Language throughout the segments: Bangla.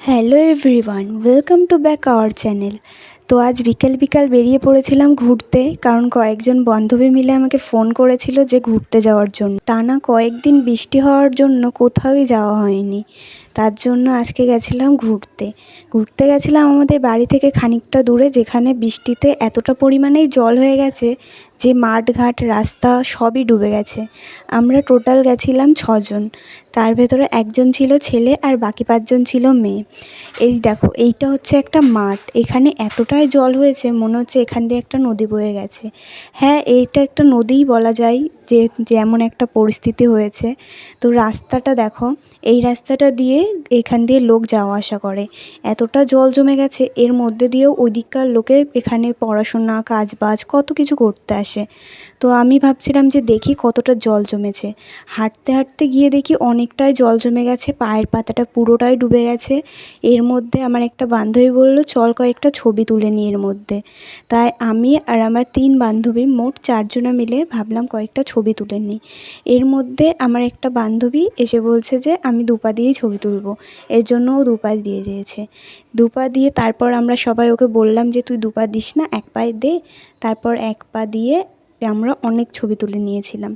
Hello everyone, welcome to back our channel. তো আজ বিকাল বিকাল বেরিয়ে পড়েছিলাম ঘুরতে, কারণ কয়েকজন বান্ধবী মিলে আমাকে ফোন করেছিল যে ঘুরতে যাওয়ার জন্য। টানা কয়েকদিন বৃষ্টি হওয়ার জন্য কোথাওই যাওয়া হয়নি, তার জন্য আজকে গেছিলাম ঘুরতে গেছিলাম আমাদের বাড়ি থেকে খানিকটা দূরে, যেখানে বৃষ্টিতে এতটা পরিমাণেই জল হয়ে গেছে যে মাঠঘাট রাস্তা সবই ডুবে গেছে। আমরা টোটাল গেছিলাম 6জন, তার ভেতরে একজন ছিল ছেলে আর বাকি 5জন ছিল মেয়ে। এই দেখো, এইটা হচ্ছে একটা মাঠ, এখানে এতটাই জল হয়েছে মনে হচ্ছে এখান দিয়ে একটা নদী বয়ে গেছে। হ্যাঁ, এইটা একটা নদীই বলা যায়, যে যেমন একটা পরিস্থিতি হয়েছে। তো রাস্তাটা দেখো, এই রাস্তাটা দিয়ে এখান দিয়ে লোক যাওয়া আসা করে, এতটা জল জমে গেছে। এর মধ্যে দিয়েও ওইদিককার লোকে এখানে পড়াশোনা কাজবাজ কত কিছু করতে আসে। তো আমি ভাবছিলাম যে দেখি কতটা জল জমেছে। হাঁটতে হাঁটতে গিয়ে দেখি অনেকটাই জল জমে গেছে, পায়ের পাতাটা পুরোটাই ডুবে গেছে। এর মধ্যে আমার একটা বান্ধবী বললো চল কয়েকটা ছবি তুলে নিই এর মধ্যে। তাই আমি আর আমার 3 বান্ধবী, মোট 4জনা মিলে ভাবলাম কয়েকটা ছবি তুলে নিই। এর মধ্যে আমার একটা বান্ধবী এসে বলছে যে আমি 2 পা দিয়েই ছবি তুলবো, এর জন্য ও 2 পা দিয়ে দিয়েছে। 2 পা দিয়ে তারপর আমরা সবাই ওকে বললাম যে তুই 2 পা দিস না, 1 পায়ে দে। তারপর 1 পা দিয়ে আমরা অনেক ছবি তুলে নিয়েছিলাম।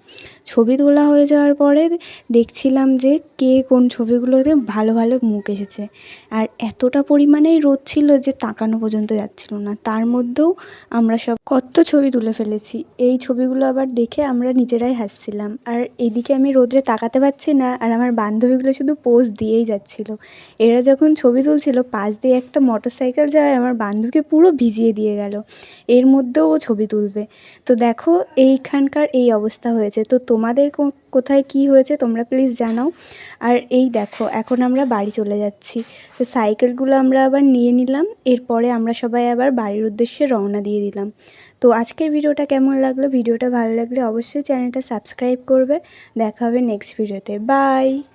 ছবি তোলা হয়ে যাওয়ার পরে দেখছিলাম যে কে কোন ছবিগুলোতে ভালো ভালো মুখ এসেছে। আর এতটা পরিমাণেই রোদ ছিল যে তাকানো পর্যন্ত যাচ্ছিল না, তার মধ্যেও আমরা সব কত ছবি তুলে ফেলেছি। এই ছবিগুলো আবার দেখে আমরা নিজেরাই হাসছিলাম। আর এদিকে আমি রোদে তাকাতে পারছি না, আর আমার বান্ধবীগুলো শুধু পোজ দিয়েই যাচ্ছিল। এরা যখন ছবি তুলছিল, পাশ দিয়ে একটা মোটরসাইকেল যাওয়ায় আমার বান্ধবীকে পুরো ভিজিয়ে দিয়ে গেল। এর মধ্যেও ও ছবি তুলবে। তো দেখো, এইখানকার এই অবস্থা হয়েছে। তো তোমাদের কোথায় কি হয়েছে তোমরা প্লিজ জানাও। আর এই দেখো, এখন আমরা বাড়ি চলে যাচ্ছি। তো সাইকেলগুলো আমরা আবার নিয়ে নিলাম, এরপরে আমরা সবাই আবার বাড়ির উদ্দেশ্যে রওনা দিয়ে দিলাম। তো আজকের ভিডিওটা কেমন লাগলো? ভিডিওটা ভালো লাগলে অবশ্যই চ্যানেলটা সাবস্ক্রাইব করবে। দেখা হবে নেক্সট ভিডিওতে। বাই।